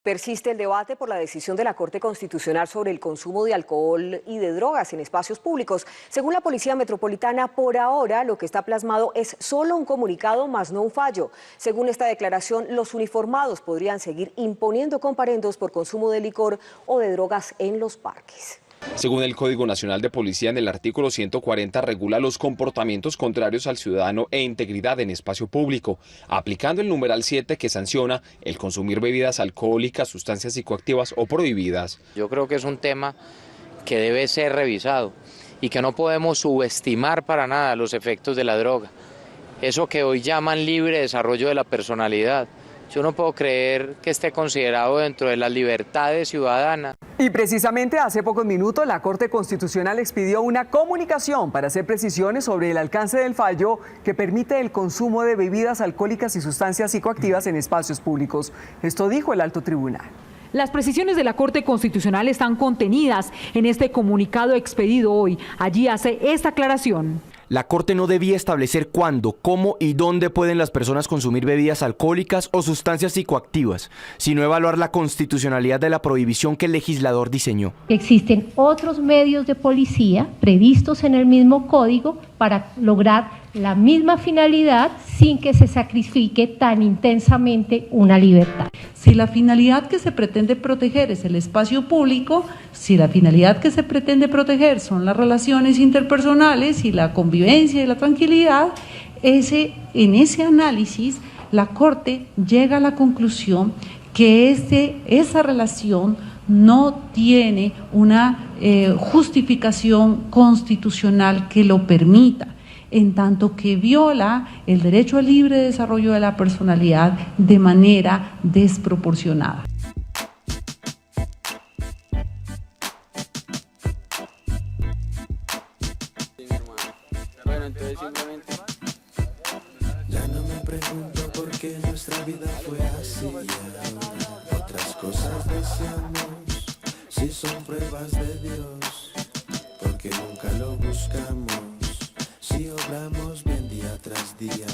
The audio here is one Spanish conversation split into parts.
Persiste el debate por la decisión de la Corte Constitucional sobre el consumo de alcohol y de drogas en espacios públicos. Según la Policía Metropolitana, por ahora lo que está plasmado es solo un comunicado más no un fallo. Según esta declaración, los uniformados podrían seguir imponiendo comparendos por consumo de licor o de drogas en los parques. Según el Código Nacional de Policía, en el artículo 140 regula los comportamientos contrarios al ciudadano e integridad en espacio público, aplicando el numeral 7 que sanciona el consumir bebidas alcohólicas, sustancias psicoactivas o prohibidas. Yo creo que es un tema que debe ser revisado y que no podemos subestimar para nada los efectos de la droga. Eso que hoy llaman libre desarrollo de la personalidad. Yo no puedo creer que esté considerado dentro de las libertades ciudadanas. Y precisamente hace pocos minutos la Corte Constitucional expidió una comunicación para hacer precisiones sobre el alcance del fallo que permite el consumo de bebidas alcohólicas y sustancias psicoactivas en espacios públicos. Esto dijo el alto tribunal. Las precisiones de la Corte Constitucional están contenidas en este comunicado expedido hoy. Allí hace esta aclaración. La Corte no debía establecer cuándo, cómo y dónde pueden las personas consumir bebidas alcohólicas o sustancias psicoactivas, sino evaluar la constitucionalidad de la prohibición que el legislador diseñó. Existen otros medios de policía previstos en el mismo código para lograr la misma finalidad sin que se sacrifique tan intensamente una libertad. Si la finalidad que se pretende proteger es el espacio público, si la finalidad que se pretende proteger son las relaciones interpersonales y la convivencia y la tranquilidad, en ese análisis la Corte llega a la conclusión que esa relación no tiene una justificación constitucional que lo permita, en tanto que viola el derecho al libre desarrollo de la personalidad de manera desproporcionada. Bueno, entonces simplemente... Ya no me pregunto por qué nuestra vida fue así. Otras cosas deseamos, si son pruebas de Dios, porque nunca lo buscamos. Si obramos bien día tras día,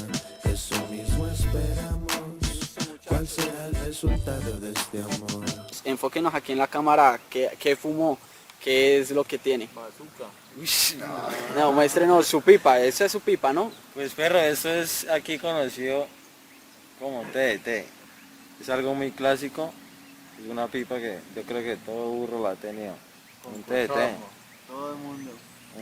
eso mismo esperamos. ¿Cuál será el resultado de este amor? Enfóquenos aquí en la cámara, ¿qué fumó? ¿Qué es lo que tiene? Bazooka. Uy, no, muéstrenos su pipa, esa es su pipa, ¿no? Pues perro, eso es aquí conocido como TDT. Es algo muy clásico, es una pipa que yo creo que todo burro la ha tenido. Un TDT. Todo el mundo.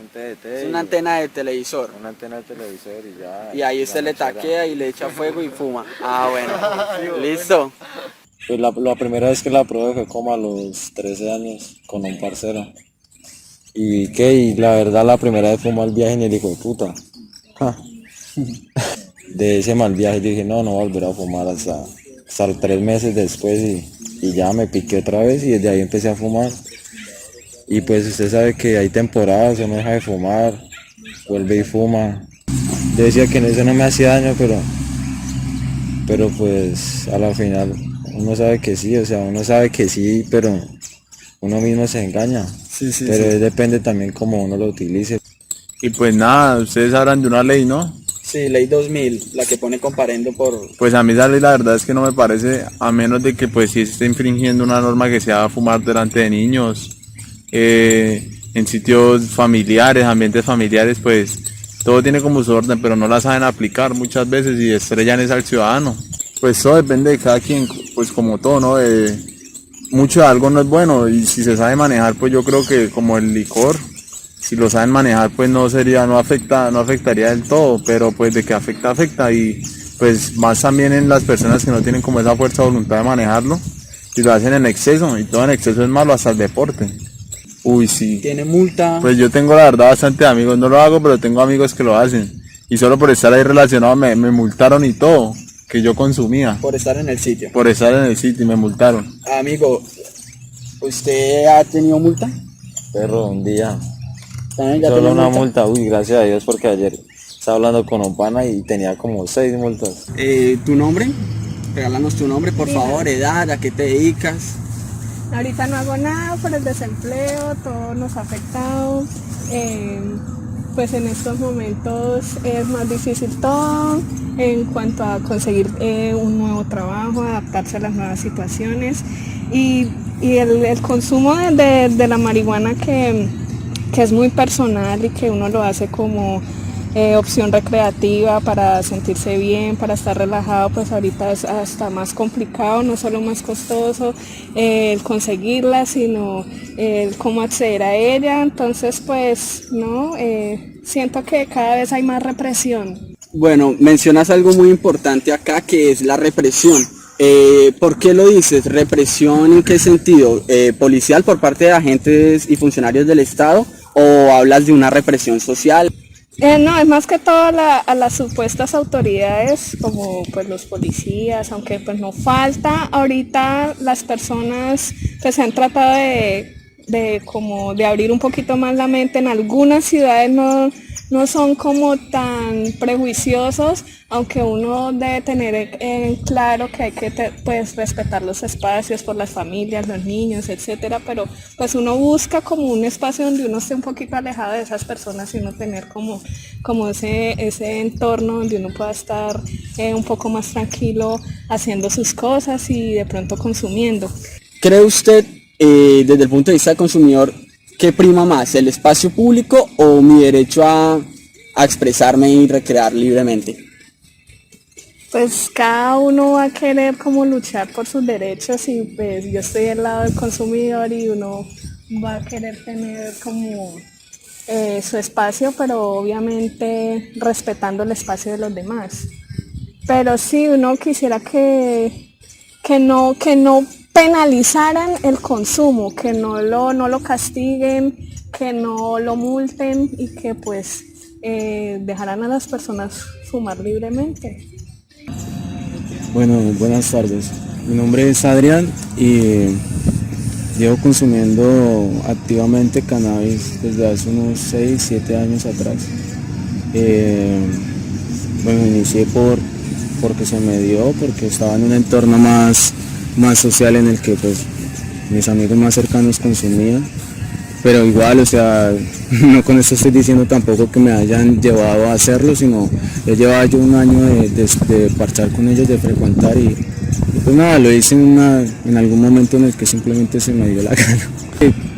Un TDT. Es una antena de televisor. Una antena de televisor y ya. Y ahí usted le taquea y le echa fuego y fuma. Ah, bueno. Listo. Pues la primera vez que la probé fue como a los 13 años con un parcero. Y la verdad la primera vez fue un mal viaje en el hijo de puta. De ese mal viaje dije no voy a volver a fumar hasta 3 meses después y ya me piqué otra vez y desde ahí empecé a fumar. Y pues usted sabe que hay temporadas, uno deja de fumar, vuelve y fuma. Yo decía que eso no me hacía daño, pero pues a la final uno sabe que sí, o sea, uno sabe que sí, pero uno mismo se engaña. Sí, pero depende también cómo uno lo utilice. Y pues nada, ustedes hablan de una ley, ¿no? Sí, ley 2000, la que pone comparendo por... Pues a mí esa ley la verdad es que no me parece, a menos de que pues sí se esté infringiendo una norma que sea fumar delante de niños, en sitios familiares, ambientes familiares, pues todo tiene como su orden, pero no la saben aplicar muchas veces y estrellan es al ciudadano. Pues todo depende de cada quien, pues como todo, ¿no? Mucho de algo no es bueno y si se sabe manejar, pues yo creo que como el licor, si lo saben manejar pues no afectaría del todo, pero pues de que afecta y pues más también en las personas que no tienen como esa fuerza de voluntad de manejarlo y lo hacen en exceso, y todo en exceso es malo, hasta el deporte. Uy, sí. ¿Tiene multa? Pues yo tengo la verdad bastante amigos, no lo hago, pero tengo amigos que lo hacen. Y solo por estar ahí relacionado me multaron y todo, que yo consumía. Por estar en el sitio. Por estar en el sitio y me multaron. Amigo, ¿usted ha tenido multa? Perro, un día. ¿También ya Solo tiene una multa? multa, uy, gracias a Dios, porque ayer estaba hablando con un pana y tenía como 6 multas. ¿Tu nombre? Regálanos tu nombre, por favor, edad, a qué te dedicas. Ahorita no hago nada por el desempleo, todo nos ha afectado. Pues en estos momentos es más difícil todo en cuanto a conseguir un nuevo trabajo, adaptarse a las nuevas situaciones y el consumo de la marihuana que es muy personal y que uno lo hace como opción recreativa para sentirse bien, para estar relajado, pues ahorita es hasta más complicado, no solo más costoso el conseguirla, sino el cómo acceder a ella. Entonces pues no, siento que cada vez hay más represión. Bueno, mencionas algo muy importante acá, que es la represión. ¿Por qué lo dices? ¿Represión en qué sentido? ¿Policial por parte de agentes y funcionarios del Estado o hablas de una represión social? No, es más que todo a las supuestas autoridades como pues los policías, aunque pues no falta. Ahorita las personas pues han tratado de abrir un poquito más la mente. En algunas ciudades no son como tan prejuiciosos, aunque uno debe tener en claro que hay que pues respetar los espacios por las familias, los niños, etcétera, pero pues uno busca como un espacio donde uno esté un poquito alejado de esas personas y uno tener como ese entorno donde uno pueda estar un poco más tranquilo haciendo sus cosas y de pronto consumiendo. ¿Cree usted, desde el punto de vista del consumidor, qué prima más, el espacio público o mi derecho a expresarme y recrear libremente? Pues cada uno va a querer como luchar por sus derechos y pues yo estoy del lado del consumidor y uno va a querer tener como su espacio, pero obviamente respetando el espacio de los demás. Pero sí, uno quisiera que no penalizaran el consumo, que no lo castiguen, que no lo multen y que pues dejaran a las personas fumar libremente. Bueno, buenas tardes. Mi nombre es Adrián y llevo consumiendo activamente cannabis desde hace unos 6-7 años atrás. Bueno, inicié porque se me dio, porque estaba en un entorno más social en el que pues mis amigos más cercanos consumían, pero igual, o sea, no con esto estoy diciendo tampoco que me hayan llevado a hacerlo, sino he llevado yo un año de parchar con ellos, de frecuentar y pues nada, lo hice en algún momento en el que simplemente se me dio la gana.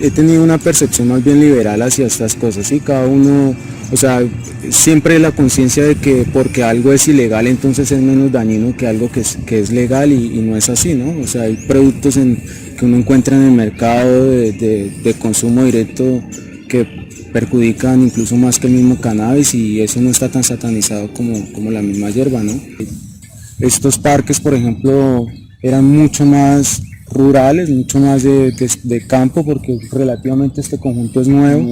He tenido una percepción más bien liberal hacia estas cosas, y cada uno, o sea, siempre la conciencia de que porque algo es ilegal entonces es menos dañino que algo que es legal y no es así, ¿no? O sea, hay productos que uno encuentra en el mercado de consumo directo que perjudican incluso más que el mismo cannabis y eso no está tan satanizado como la misma hierba, ¿no? Estos parques, por ejemplo, eran mucho más rurales, mucho más de campo, porque relativamente este conjunto es nuevo,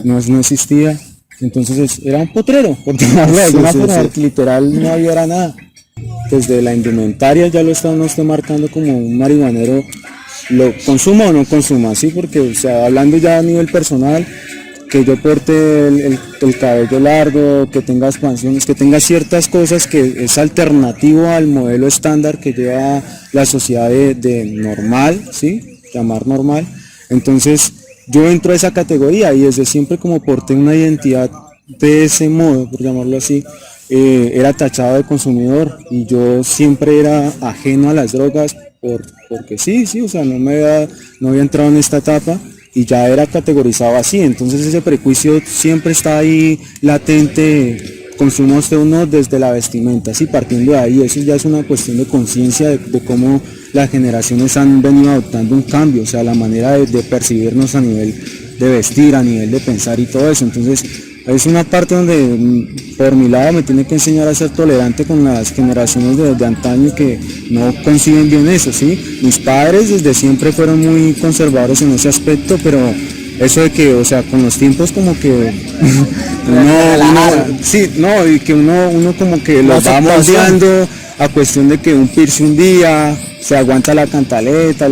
no existía. Entonces era un potrero, por llamarlo de alguna forma, porque literal no había nada. Desde la indumentaria ya lo está marcando como un marihuanero, lo consuma o no consuma, ¿sí? Porque, o sea, hablando ya a nivel personal, que yo porte el cabello largo, que tenga expansiones, que tenga ciertas cosas que es alternativo al modelo estándar que lleva la sociedad de normal, ¿sí? Llamar normal. Entonces yo entro a esa categoría y desde siempre como porté una identidad de ese modo, por llamarlo así, era tachado de consumidor y yo siempre era ajeno a las drogas porque sí, o sea, no había entrado en esta etapa y ya era categorizado así, entonces ese prejuicio siempre está ahí latente, consuma usted o no desde la vestimenta, sí, partiendo de ahí, eso ya es una cuestión de conciencia de cómo las generaciones han venido adoptando un cambio, o sea, la manera de percibirnos a nivel vestir, a nivel de pensar y todo eso. Entonces es una parte donde por mi lado me tiene que enseñar a ser tolerante con las generaciones de antaño que no conciben bien eso, ¿sí? Mis padres desde siempre fueron muy conservadores en ese aspecto, pero eso de que, o sea, con los tiempos como que y que uno como que lo va moldeando a cuestión de que un piercing un día se aguanta la cantaleta,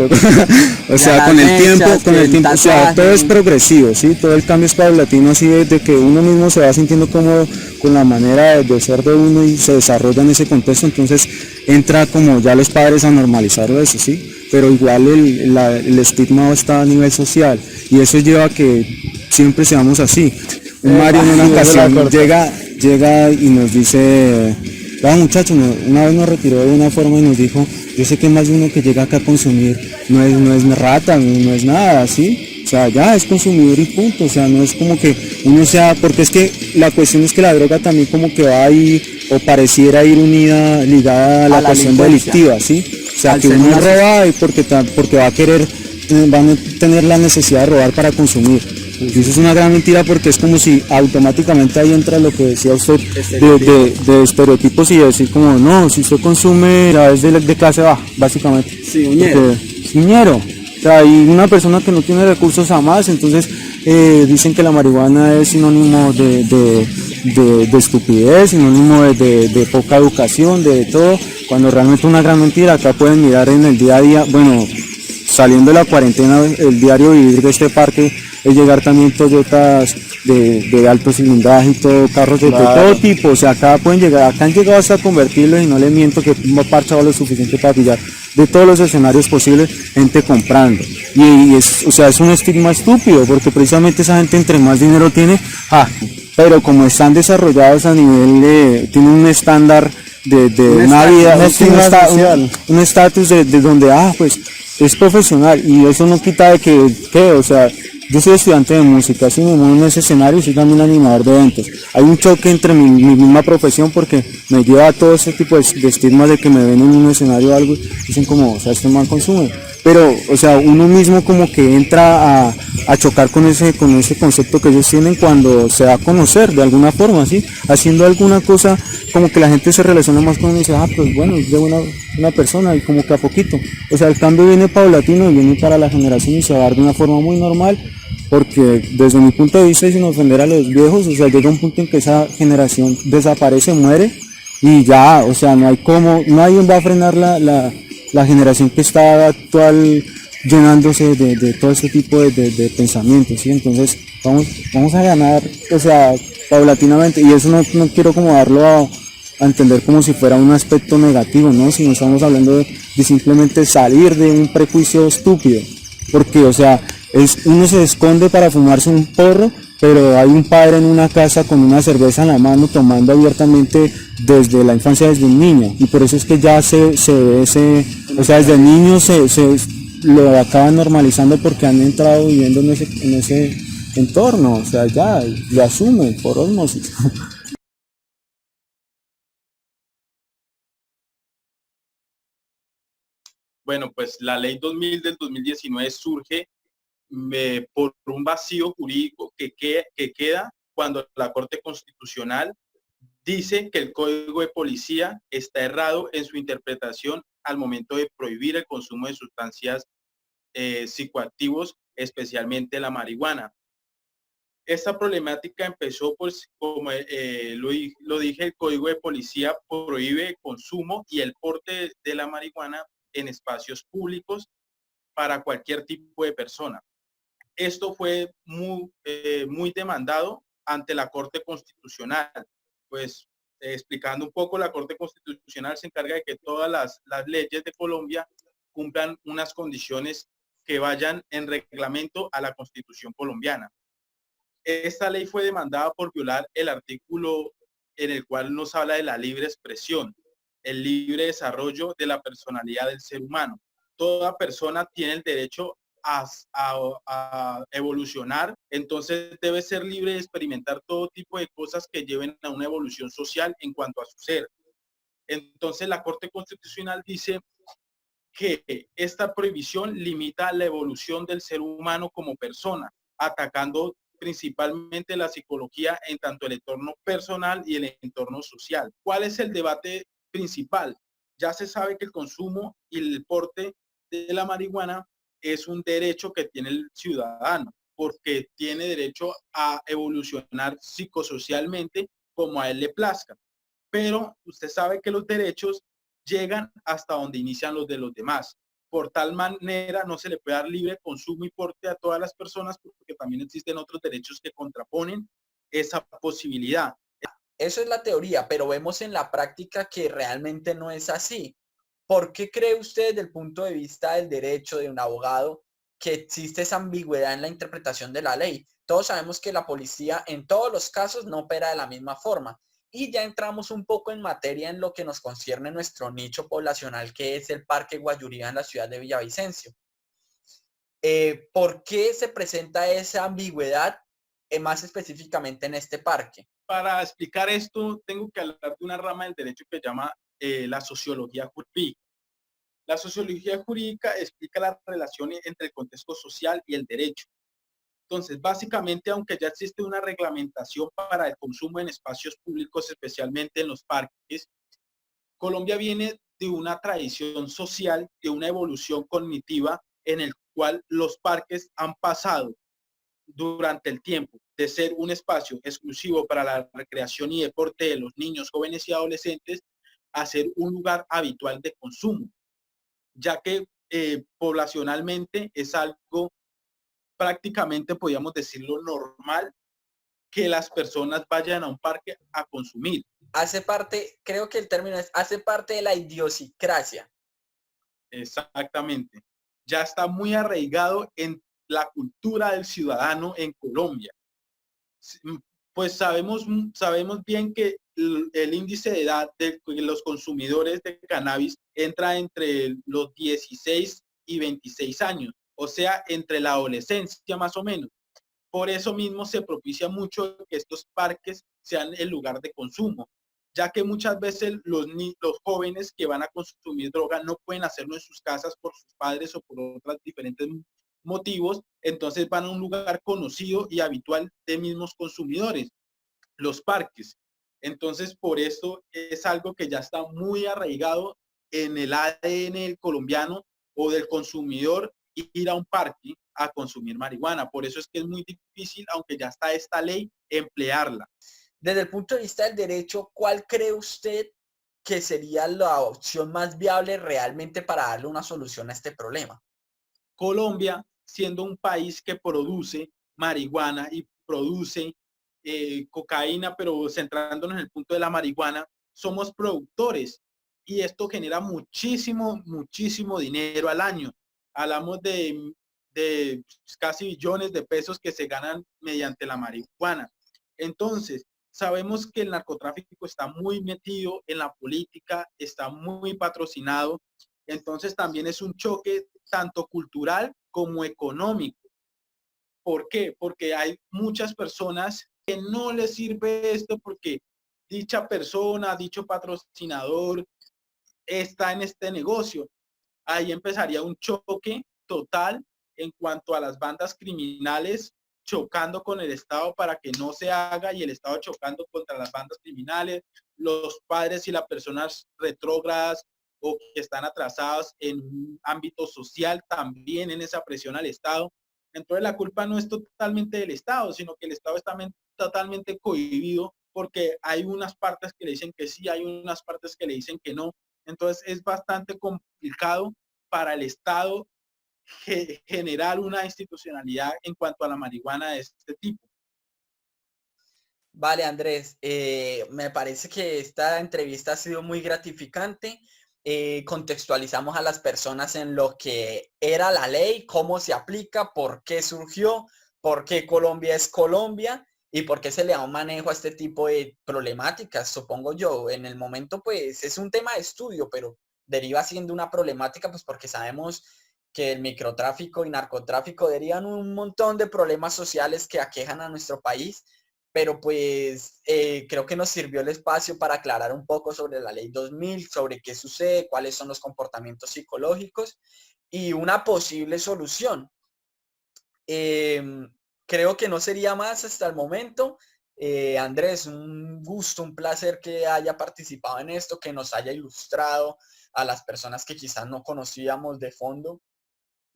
o sea, con el tiempo, o sea, todo es progresivo, ¿sí? Todo el cambio es paulatino, así de que uno mismo se va sintiendo cómodo con la manera de ser de uno y se desarrolla en ese contexto, entonces entra como ya los padres a normalizarlo eso, ¿sí? Pero igual el estigma está a nivel social y eso lleva a que siempre seamos así. Mario en una ocasión llega y nos dice, muchachos, una vez nos retiró de una forma y nos dijo, yo sé que más de uno que llega acá a consumir no es rata, no es nada, ¿sí? O sea, ya es consumidor y punto, o sea, no es como que uno sea, porque es que la cuestión es que la droga también como que va ahí, o pareciera ir ligada a la cuestión delictiva, ¿sí? O sea, que uno roba y porque va a tener la necesidad de robar para consumir. Y eso es una gran mentira porque es como si automáticamente ahí entra lo que decía usted de estereotipos y decir como, no, si usted consume, ya es de clase baja, básicamente. Sí, Uñero. O sea, hay una persona que no tiene recursos a más, entonces dicen que la marihuana es sinónimo de estupidez, sinónimo de poca educación, de todo, cuando realmente una gran mentira. Acá pueden mirar en el día a día, bueno, saliendo de la cuarentena, el diario vivir de este parque es llegar también Toyotas de alto cilindraje y todo, carros de todo tipo, o sea, acá han llegado hasta convertirlos y no les miento que no parchado lo suficiente para pillar de todos los escenarios posibles, gente comprando. Y es un estigma estúpido, porque precisamente esa gente entre más dinero tiene, pero como están desarrollados a nivel tienen un estándar de una vida, un estatus de donde, pues, es profesional, y eso no quita de que, o sea, yo soy estudiante de música, así me muevo en ese escenario y soy también animador de eventos. Hay un choque entre mi misma profesión porque me lleva a todo ese tipo de estigmas de que me ven en un escenario o algo y dicen como, o sea, este man consume. Pero, o sea, uno mismo como que entra a chocar con ese concepto que ellos tienen cuando se da a conocer de alguna forma, ¿sí? Haciendo alguna cosa como que la gente se relaciona más con uno y dice, pues bueno, es de una persona, y como que a poquito. O sea, el cambio viene paulatino y viene para la generación y se va a dar de una forma muy normal, porque desde mi punto de vista, y sin ofender a los viejos, o sea, llega un punto en que esa generación desaparece, muere, y ya, o sea, no hay nadie va a frenar la generación que está actual llenándose de todo ese tipo de pensamientos, ¿sí? Entonces vamos a ganar, o sea, paulatinamente, y eso no quiero como darlo a entender como si fuera un aspecto negativo, ¿no? Sino estamos hablando de simplemente salir de un prejuicio estúpido, porque, o sea, uno se esconde para fumarse un porro, pero hay un padre en una casa con una cerveza en la mano tomando abiertamente desde la infancia, desde un niño, y por eso es que ya se ve o sea, desde el niño se lo acaban normalizando porque han entrado viviendo en ese entorno, o sea, ya lo asumen por ósmosis. Bueno, pues la ley 2000 del 2019 surge por un vacío jurídico que queda cuando la Corte Constitucional dice que el Código de Policía está errado en su interpretación al momento de prohibir el consumo de sustancias psicoactivos, especialmente la marihuana. Esta problemática empezó, pues, como lo dije, el Código de Policía prohíbe el consumo y el porte de la marihuana en espacios públicos para cualquier tipo de persona. Esto fue muy demandado ante la Corte Constitucional. Pues, explicando un poco, la Corte Constitucional se encarga de que todas las leyes de Colombia cumplan unas condiciones que vayan en reglamento a la Constitución colombiana. Esta ley fue demandada por violar el artículo en el cual nos habla de la libre expresión, el libre desarrollo de la personalidad del ser humano. Toda persona tiene el derecho a evolucionar, entonces debe ser libre de experimentar todo tipo de cosas que lleven a una evolución social en cuanto a su ser. Entonces la Corte Constitucional dice que esta prohibición limita la evolución del ser humano como persona. atacando principalmente la psicología en tanto el entorno personal y el entorno social. ¿Cuál es el debate principal? Ya se sabe que el consumo y el porte de la marihuana es un derecho que tiene el ciudadano, porque tiene derecho a evolucionar psicosocialmente como a él le plazca. Pero usted sabe que los derechos llegan hasta donde inician los de los demás. Por tal manera no se le puede dar libre consumo y porte a todas las personas porque también existen otros derechos que contraponen esa posibilidad. Eso es la teoría, pero vemos en la práctica que realmente no es así. ¿Por qué cree usted, desde el punto de vista del derecho de un abogado, que existe esa ambigüedad en la interpretación de la ley? Todos sabemos que la policía en todos los casos no opera de la misma forma. Y ya entramos un poco en materia en lo que nos concierne nuestro nicho poblacional, que es el Parque Guayuría en la ciudad de Villavicencio. ¿Por qué se presenta esa ambigüedad, más específicamente en este parque? Para explicar esto, tengo que hablar de una rama del derecho que se llama la sociología jurídica. La sociología jurídica explica la relación entre el contexto social y el derecho. Entonces, básicamente, aunque ya existe una reglamentación para el consumo en espacios públicos, especialmente en los parques, Colombia viene de una tradición social, de una evolución cognitiva en el cual los parques han pasado durante el tiempo de ser un espacio exclusivo para la recreación y deporte de los niños, jóvenes y adolescentes a ser un lugar habitual de consumo, ya que poblacionalmente es algo prácticamente, podríamos decirlo, normal que las personas vayan a un parque a consumir. Hace parte, creo que el término es, hace parte de la idiosincrasia. Exactamente. Ya está muy arraigado en la cultura del ciudadano en Colombia. Pues sabemos bien que el índice de edad de los consumidores de cannabis entra entre los 16 y 26 años, o sea, entre la adolescencia más o menos. Por eso mismo se propicia mucho que estos parques sean el lugar de consumo, ya que muchas veces los jóvenes que van a consumir droga no pueden hacerlo en sus casas por sus padres o por otros diferentes motivos, entonces van a un lugar conocido y habitual de mismos consumidores, los parques. Entonces, por eso es algo que ya está muy arraigado en el ADN colombiano o del consumidor, ir a un parque a consumir marihuana. Por eso es que es muy difícil, aunque ya está esta ley, emplearla. Desde el punto de vista del derecho, ¿cuál cree usted que sería la opción más viable realmente para darle una solución a este problema? Colombia, siendo un país que produce marihuana y produce cocaína, pero centrándonos en el punto de la marihuana, somos productores y esto genera muchísimo dinero al año. Hablamos de casi billones de pesos que se ganan mediante la marihuana. Entonces, sabemos que el narcotráfico está muy metido en la política, está muy patrocinado. Entonces, también es un choque tanto cultural como económico. ¿Por qué? Porque hay muchas personas que no les sirve esto porque dicha persona, dicho patrocinador está en este negocio. Ahí empezaría un choque total en cuanto a las bandas criminales chocando con el Estado para que no se haga y el Estado chocando contra las bandas criminales, los padres y las personas retrógradas o que están atrasadas en un ámbito social también en esa presión al Estado. Entonces la culpa no es totalmente del Estado, sino que el Estado está totalmente cohibido porque hay unas partes que le dicen que sí, hay unas partes que le dicen que no. Entonces es bastante complicado para el Estado generar una institucionalidad en cuanto a la marihuana de este tipo. Vale, Andrés, me parece que esta entrevista ha sido muy gratificante. Contextualizamos a las personas en lo que era la ley, cómo se aplica, por qué surgió, por qué Colombia es Colombia y por qué se le da un manejo a este tipo de problemáticas, supongo yo. En el momento, pues, es un tema de estudio, pero deriva siendo una problemática, pues, porque sabemos que el microtráfico y narcotráfico derivan un montón de problemas sociales que aquejan a nuestro país, pero pues creo que nos sirvió el espacio para aclarar un poco sobre la ley 2000, sobre qué sucede, cuáles son los comportamientos psicológicos y una posible solución. creo que no sería más hasta el momento. Andrés, un gusto, un placer que haya participado en esto, que nos haya ilustrado a las personas que quizás no conocíamos de fondo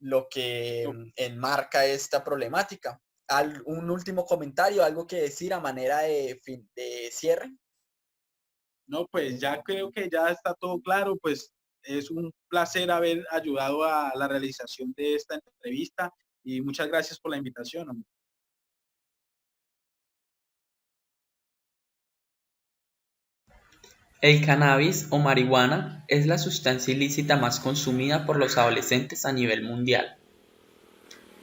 lo que enmarca esta problemática. ¿Un último comentario, algo que decir a manera de cierre? No, pues ya creo que ya está todo claro, pues es un placer haber ayudado a la realización de esta entrevista y muchas gracias por la invitación, hombre. El cannabis o marihuana es la sustancia ilícita más consumida por los adolescentes a nivel mundial.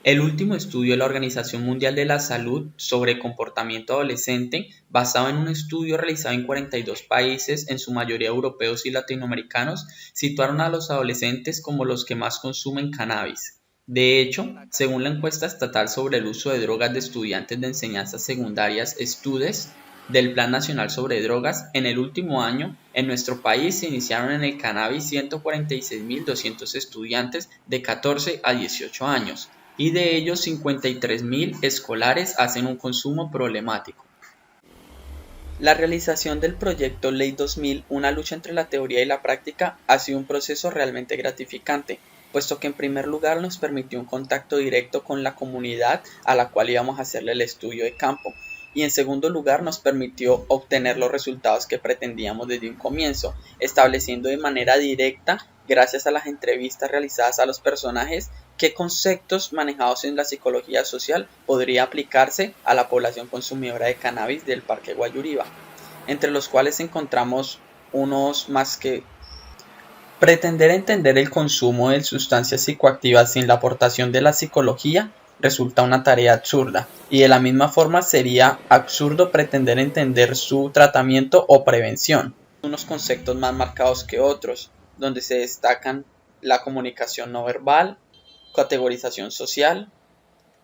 El último estudio de la Organización Mundial de la Salud sobre comportamiento adolescente, basado en un estudio realizado en 42 países, en su mayoría europeos y latinoamericanos, situaron a los adolescentes como los que más consumen cannabis. De hecho, según la encuesta estatal sobre el uso de drogas de estudiantes de enseñanzas secundarias Estudes, del Plan Nacional sobre Drogas, en el último año, en nuestro país se iniciaron en el cannabis 146.200 estudiantes de 14 a 18 años, y de ellos 53.000 escolares hacen un consumo problemático. La realización del proyecto Ley 2000, una lucha entre la teoría y la práctica, ha sido un proceso realmente gratificante, puesto que en primer lugar nos permitió un contacto directo con la comunidad a la cual íbamos a hacerle el estudio de campo, y en segundo lugar nos permitió obtener los resultados que pretendíamos desde un comienzo, estableciendo de manera directa, gracias a las entrevistas realizadas a los personajes, qué conceptos manejados en la psicología social podría aplicarse a la población consumidora de cannabis del Parque Guayuriba, entre los cuales encontramos unos más que pretender entender el consumo de sustancias psicoactivas sin la aportación de la psicología resulta una tarea absurda, y de la misma forma sería absurdo pretender entender su tratamiento o prevención. Unos conceptos más marcados que otros, donde se destacan la comunicación no verbal, categorización social,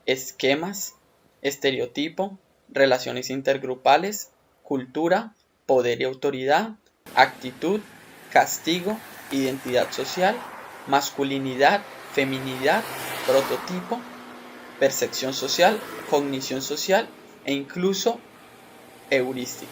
esquemas, estereotipo, relaciones intergrupales, cultura, poder y autoridad, actitud, castigo, identidad social, masculinidad, feminidad, prototipo, percepción social, cognición social e incluso heurística.